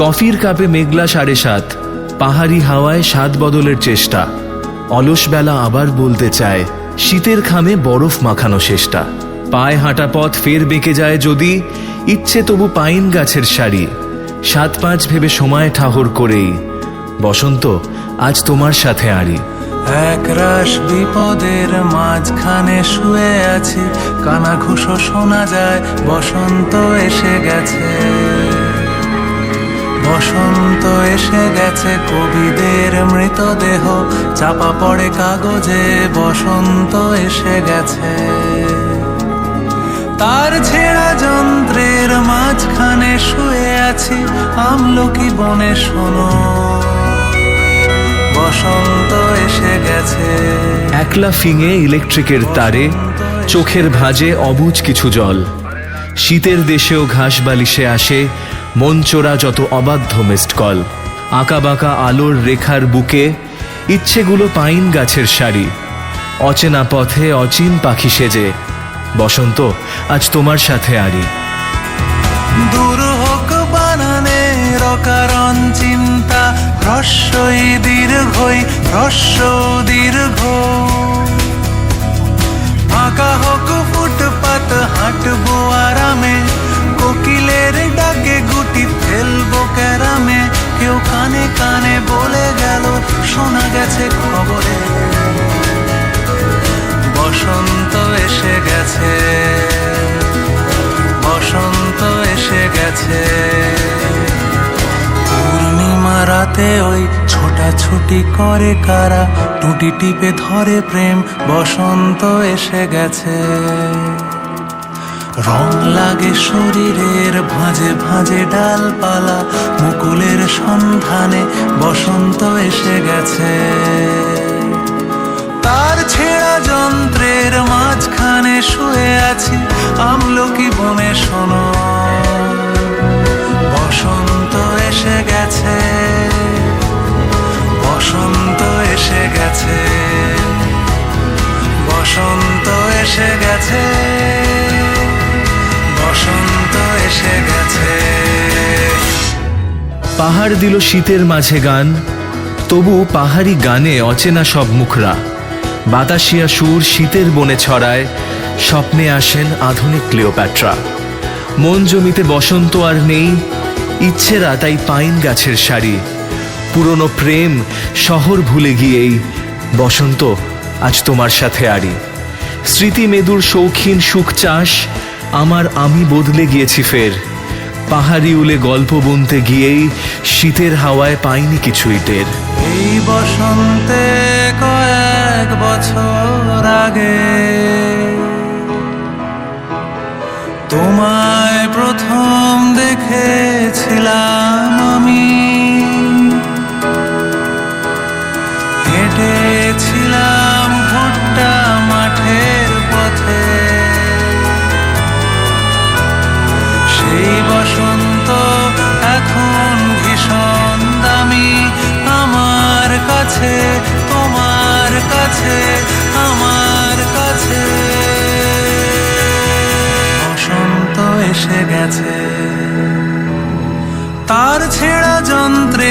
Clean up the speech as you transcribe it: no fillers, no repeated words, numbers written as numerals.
কফির কাপে মেঘলা 7:30, পাহাড়ি হাওয়ায় স্বাদ বদলের চেষ্টা। অলস বেলা আবার বলতে চায়, শীতের খামে বরফ মাখানো শেষটা। পায়ে হাঁটা পথ ফের বেঁকে যায় যদি, ইচ্ছে তবু পাইন গাছের সারি। 7-5 ভেবে সময় ঠাহর করেই, বসন্ত আজ তোমার সাথে আড়ি। একরাশ বিপদের মাঝখানে শুয়ে আছি, কানাঘুষো শোনা যায়, বসন্ত এসে গেছে। বসন্ত এসে গেছে, কবিদের মৃতদেহ চাপা পড়ে কাগজে, বসন্ত এসে গেছে। তার ছেঁড়া যন্ত্রের মাঝখানে শুয়ে আছি, আমলকি বনে শোনো, বসন্ত এসে গেছে। একলা ফিঙে ইলেকট্রিকের তারে, চোখের ভাঁজে অবুঝ কিছু জল। শীতের দেশেও ঘাস বালিশে আসে, মন চোরা যত অবাধ্য মিসড কল। আঁকা বাঁকা আলোর রেখার বুকে, ইচ্ছেগুলো পাইন গাছের সারি। অচেনা পথে অচিন পাখি সেজে, বসন্ত আজ তোমার সাথে আড়ি। দূর হোক বানানের অকারণ চিন্তা, হ্রস্বই দীর্ঘই, হ্রস্ব দীর্ঘ। ফাঁকা হোক ফুটপাত, হাঁটবো আরামে, কোকিলের ডাকে গুটি ফেলবো ক্যারামে। কেউ কানে কানে বলে গেল, শোনা গেছে খবরে, বসন্ত এসে গেছে, বসন্ত এসে গেছে। পূর্ণিমা রাতে ওই ছোটাছুটি করে কারা, টুটি টিপে ধরে প্রেম, বসন্ত এসে গেছে। রং লাগে শরীরের ভাঁজে ভাঁজে ডালপালা, মুকুলের সন্ধানে, বসন্ত এসে গেছে। তার ছেঁড়া যন্ত্রের মাঝখানে শুয়ে আছি, আমলকি বনে শোনো, বসন্ত এসে গেছে, বসন্ত এসে গেছে, বসন্ত এসে গেছে, বসন্ত এসে গেছে। পাহাড় দিল শীতের মাঝে গান, তবু পাহাড়ি গানে অচেনা সব মুখরা। বাতাসিয়া সুর শীতের বনে ছড়ায়, স্বপ্নে আসেন আধুনিক ক্লিওপ্যাট্রা। মন জমিতে বসন্ত আর নেই, ইচ্ছেরা তাই পাইন গাছের সারি। পুরনো প্রেম শহর ভুলে গিয়েই, বসন্ত আজ তোমার সাথে আড়ি। স্মৃতি মেদুর শৌখিন সুখ চাষ, আমার আমি বদলে গিয়েছি ফের। পাহাড়ি উলে গল্প বুনতে গিয়েই, শীতের হাওয়ায় পাইনি কিছুই টের। এই বসন্তে কয়েক বছর আগে তোমায় প্রথম দেখেছিলাম আমি। হেঁটেছিলাম ভুট্টা মাঠের পথে, সেই বসন্ত এখন ভীষণ দামি আমার কাছে, তোমার কাছে, আমার কাছে। বসন্ত এসে গেছে, তার ছেঁড়া যন্ত্রে